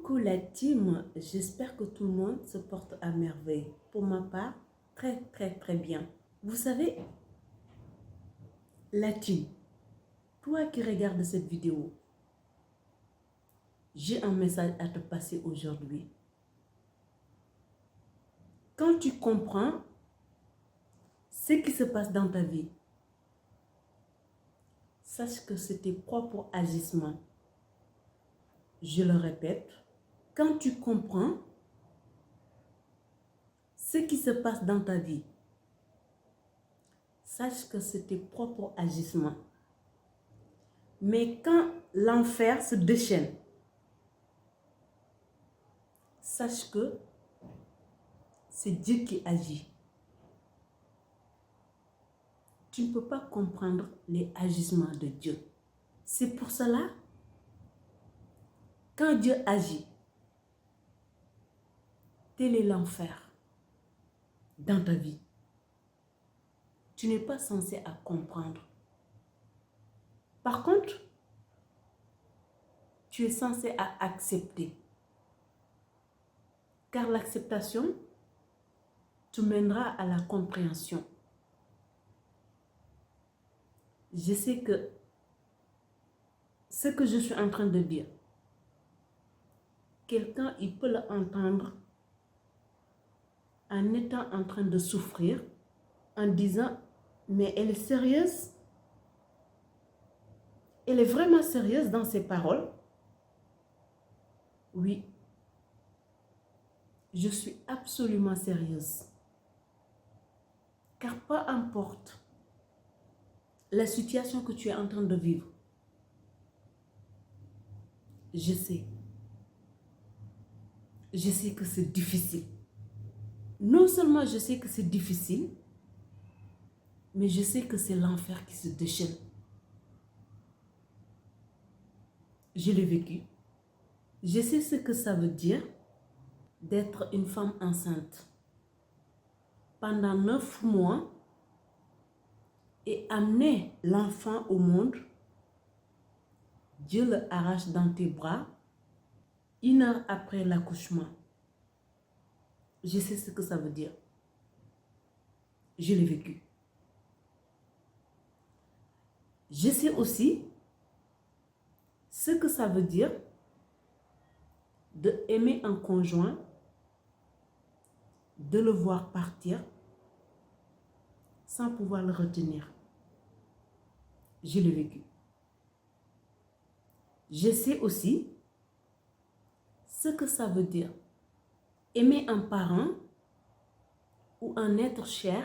Coucou la team, j'espère que tout le monde se porte à merveille. Pour ma part, très bien. Vous savez, la team, toi qui regardes cette vidéo, j'ai un message à te passer aujourd'hui. Quand tu comprends ce qui se passe dans ta vie, sache que c'est tes propres agissements. Je le répète, quand tu comprends ce qui se passe dans ta vie, sache que c'est tes propres agissements. Mais quand l'enfer se déchaîne, sache que c'est Dieu qui agit. Tu ne peux pas comprendre les agissements de Dieu. C'est pour cela, quand Dieu agit, tel est l'enfer dans ta vie. Tu n'es pas censé à comprendre. Par contre, tu es censé à accepter. Car l'acceptation te mènera à la compréhension. Je sais que ce que je suis en train de dire, quelqu'un il peut l'entendre en étant en train de souffrir, en disant, mais elle est sérieuse? Elle est vraiment sérieuse dans ses paroles? Oui, je suis absolument sérieuse. Car peu importe la situation que tu es en train de vivre, je sais que c'est difficile. Non seulement je sais que c'est difficile, mais je sais que c'est l'enfer qui se déchaîne. Je l'ai vécu. Je sais ce que ça veut dire d'être une femme enceinte pendant 9 mois et amener l'enfant au monde. Dieu le arrache dans tes bras 1 heure après l'accouchement. Je sais ce que ça veut dire. Je l'ai vécu. Je sais aussi ce que ça veut dire de aimer un conjoint, de le voir partir sans pouvoir le retenir. Je l'ai vécu. Je sais aussi ce que ça veut dire aimer un parent ou un être cher,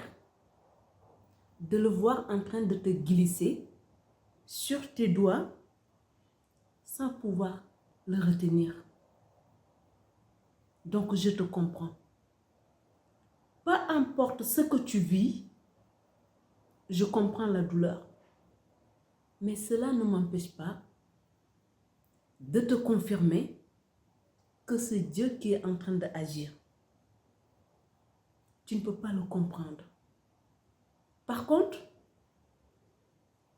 de le voir en train de te glisser sur tes doigts sans pouvoir le retenir. Donc je te comprends. Peu importe ce que tu vis, je comprends la douleur. Mais cela ne m'empêche pas de te confirmer que c'est Dieu qui est en train d'agir. Tu ne peux pas le comprendre. Par contre,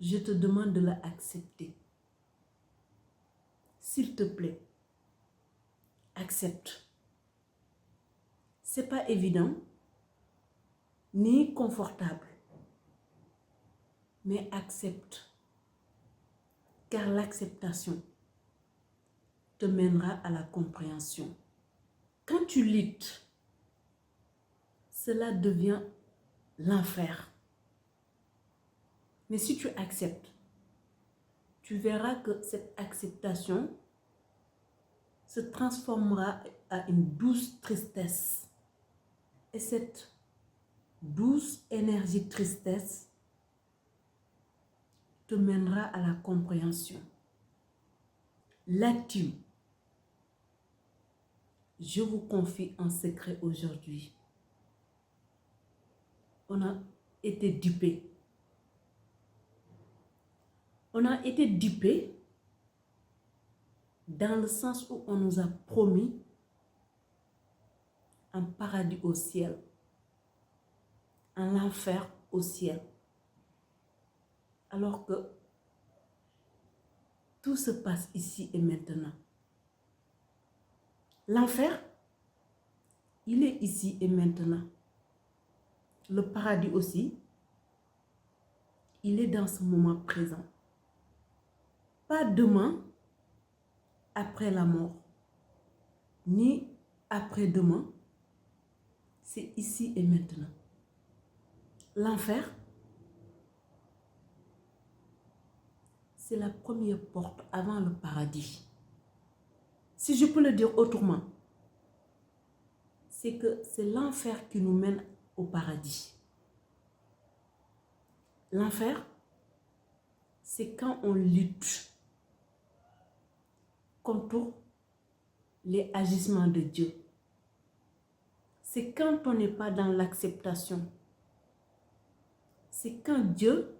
je te demande de l'accepter. S'il te plaît, accepte. C'est pas évident, ni confortable, mais accepte. Car l'acceptation te mènera à la compréhension. Quand tu luttes, cela devient l'enfer. Mais si tu acceptes, tu verras que cette acceptation se transformera à une douce tristesse. Et cette douce énergie de tristesse te mènera à la compréhension. Là-dessus, je vous confie un secret aujourd'hui. On a été dupés. On a été dupés dans le sens où on nous a promis un paradis au ciel, un enfer au ciel. Alors que tout se passe ici et maintenant. L'enfer, il est ici et maintenant. Le paradis aussi, il est dans ce moment présent. Pas demain, après la mort, ni après-demain, c'est ici et maintenant. L'enfer, c'est la première porte avant le paradis. Si je peux le dire autrement, c'est que c'est l'enfer qui nous mène au paradis. L'enfer, c'est quand on lutte contre les agissements de Dieu. C'est quand on n'est pas dans l'acceptation. C'est quand Dieu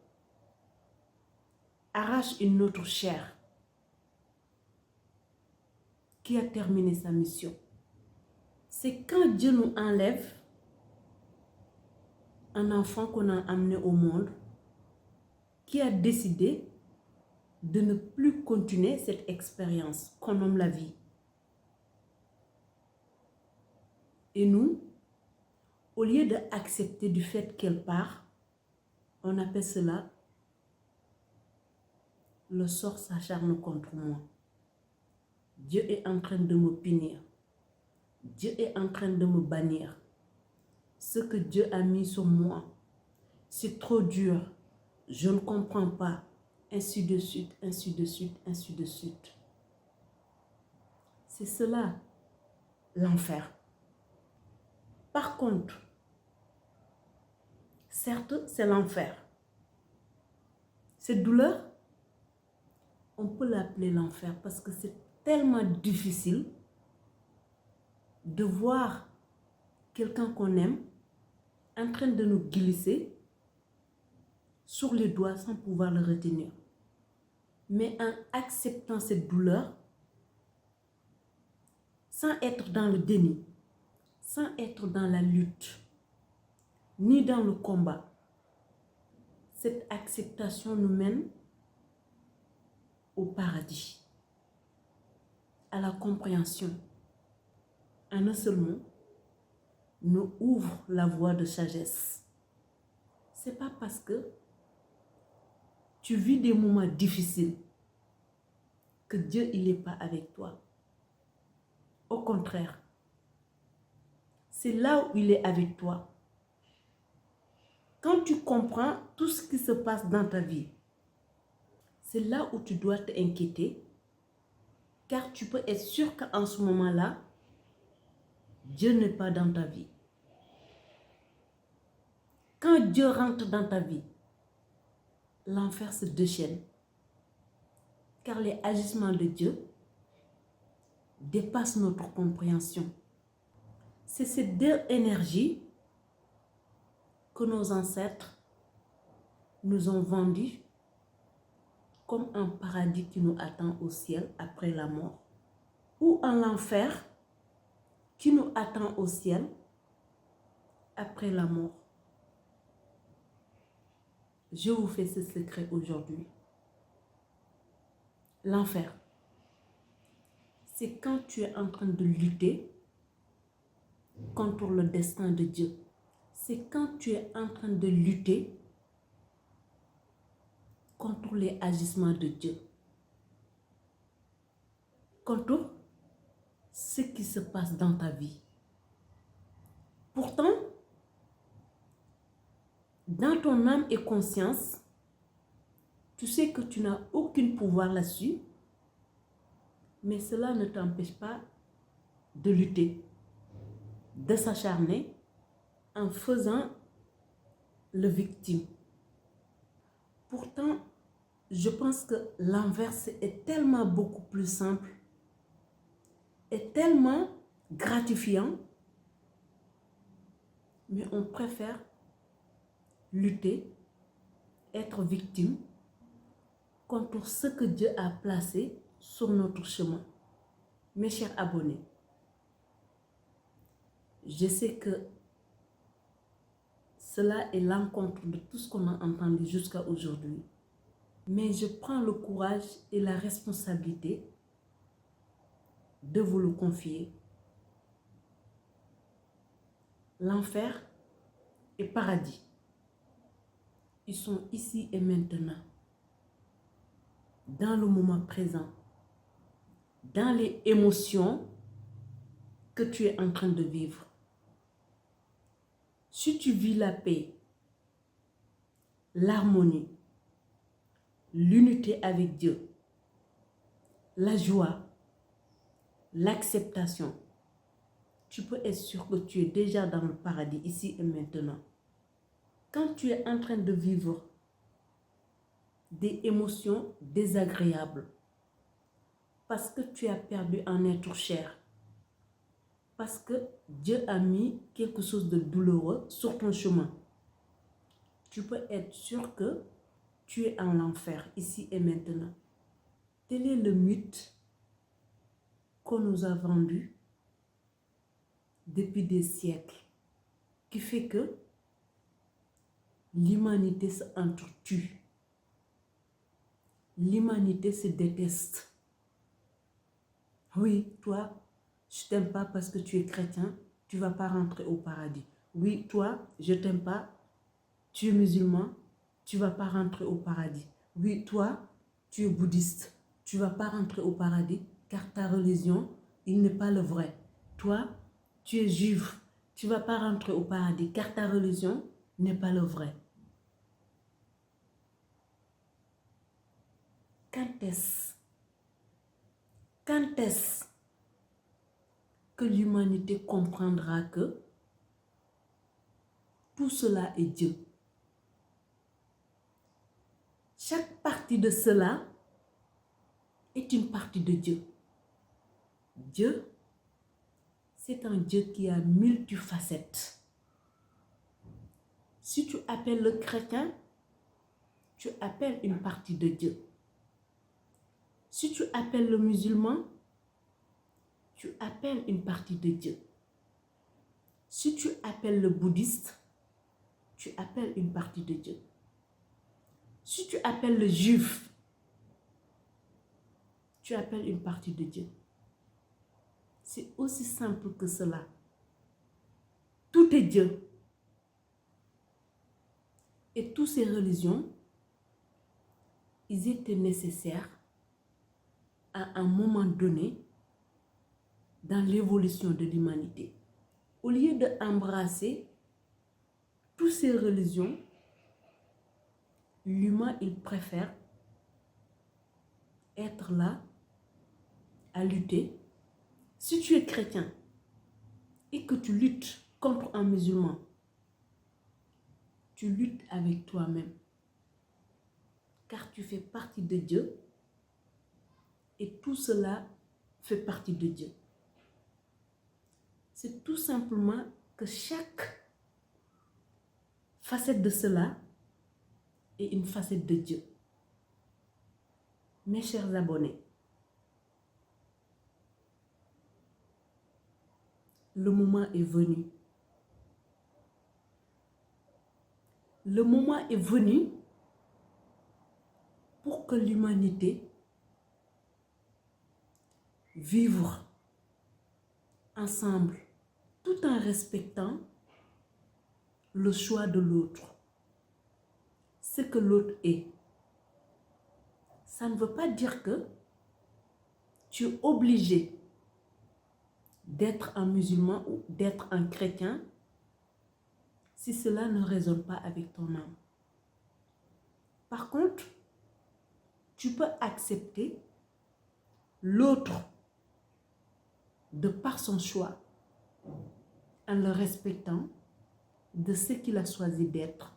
arrache une autre chair qui a terminé sa mission. C'est quand Dieu nous enlève un enfant qu'on a amené au monde, qui a décidé de ne plus continuer cette expérience qu'on nomme la vie. Et nous, au lieu d'accepter du fait qu'elle part, on appelle cela le sort s'acharne contre moi. Dieu est en train de me punir. Dieu est en train de me bannir. Ce que Dieu a mis sur moi, c'est trop dur. Je ne comprends pas. Ainsi de suite, ainsi de suite, ainsi de suite. C'est cela, l'enfer. Par contre, certes, c'est l'enfer. Cette douleur, on peut l'appeler l'enfer parce que c'est tellement difficile de voir quelqu'un qu'on aime en train de nous glisser sur les doigts sans pouvoir le retenir. Mais en acceptant cette douleur, sans être dans le déni, sans être dans la lutte, ni dans le combat, cette acceptation nous mène au paradis, à la compréhension. En un seul mot, nous ouvre la voie de sagesse. C'est pas parce que tu vis des moments difficiles que Dieu il n'est pas avec toi. Au contraire, c'est là où il est avec toi. Quand tu comprends tout ce qui se passe dans ta vie, c'est là où tu dois t'inquiéter, car tu peux être sûr qu'en ce moment-là, Dieu n'est pas dans ta vie. Quand Dieu rentre dans ta vie, l'enfer se déchaîne, car les agissements de Dieu dépassent notre compréhension. C'est ces deux énergies que nos ancêtres nous ont vendues comme un paradis qui nous attend au ciel après la mort, ou un enfer qui nous attend au ciel après la mort. Je vous fais ce secret aujourd'hui. L'enfer, c'est quand tu es en train de lutter contre le destin de Dieu. C'est quand tu es en train de lutter contre les agissements de Dieu, contre ce qui se passe dans ta vie. Pourtant, dans ton âme et conscience, tu sais que tu n'as aucun pouvoir là-dessus, mais cela ne t'empêche pas de lutter, de s'acharner en faisant le victime. Pourtant, je pense que l'inverse est tellement beaucoup plus simple, est tellement gratifiant, mais on préfère lutter, être victime contre ce que Dieu a placé sur notre chemin. Mes chers abonnés, je sais que cela est l'encontre de tout ce qu'on a entendu jusqu'à aujourd'hui. Mais je prends le courage et la responsabilité de vous le confier l'enfer et paradis. Ils sont ici et maintenant, dans le moment présent, dans les émotions que tu es en train de vivre. Si tu vis la paix, l'harmonie, l'unité avec Dieu, la joie, l'acceptation, tu peux être sûr que tu es déjà dans le paradis ici et maintenant. Quand tu es en train de vivre des émotions désagréables, parce que tu as perdu un être cher, parce que Dieu a mis quelque chose de douloureux sur ton chemin, tu peux être sûr que tu es en enfer ici et maintenant. Tel est le mythe qu'on nous a vendu depuis des siècles, qui fait que l'humanité se entretue. L'humanité se déteste. Oui, toi, je t'aime pas parce que tu es chrétien, tu vas pas rentrer au paradis. Oui, toi, je t'aime pas, tu es musulman, tu vas pas rentrer au paradis. Oui, toi, tu es bouddhiste, tu vas pas rentrer au paradis car ta religion, il n'est pas le vrai. Toi, tu es juif, tu vas pas rentrer au paradis car ta religion n'est pas le vrai. Quand est-ce que l'humanité comprendra que tout cela est Dieu? Chaque partie de cela est une partie de Dieu. Dieu, c'est un Dieu qui a multifacettes. Si tu appelles le chrétien, tu appelles une partie de Dieu. Si tu appelles le musulman, tu appelles une partie de Dieu. Si tu appelles le bouddhiste, tu appelles une partie de Dieu. Si tu appelles le juif, tu appelles une partie de Dieu. C'est aussi simple que cela. Tout est Dieu. Et toutes ces religions, ils étaient nécessaires à un moment donné dans l'évolution de l'humanité. Au lieu d'embrasser toutes ces religions, l'humain, il préfère être là à lutter. Si tu es chrétien et que tu luttes contre un musulman, tu luttes avec toi-même, car tu fais partie de Dieu et tout cela fait partie de Dieu. C'est tout simplement que chaque facette de cela est une facette de Dieu. Mes chers abonnés, le moment est venu. Le moment est venu pour que l'humanité vive ensemble tout en respectant le choix de l'autre. Ce que l'autre est. Ça ne veut pas dire que tu es obligé d'être un musulman ou d'être un chrétien si cela ne résonne pas avec ton âme. Par contre, tu peux accepter l'autre de par son choix en le respectant de ce qu'il a choisi d'être.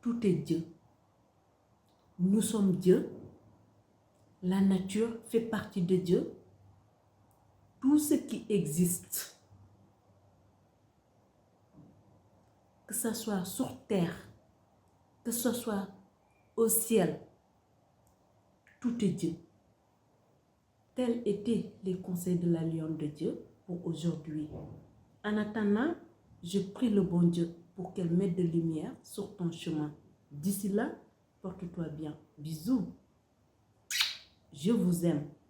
Tout est Dieu. Nous sommes Dieu. La nature fait partie de Dieu. Tout ce qui existe, que ce soit sur terre, que ce soit au ciel, tout est Dieu. Tels étaient les conseils de la lionne de Dieu pour aujourd'hui. En attendant, je prie le bon Dieu pour qu'elle mette de lumière sur ton chemin. D'ici là, porte-toi bien. Bisous. Je vous aime.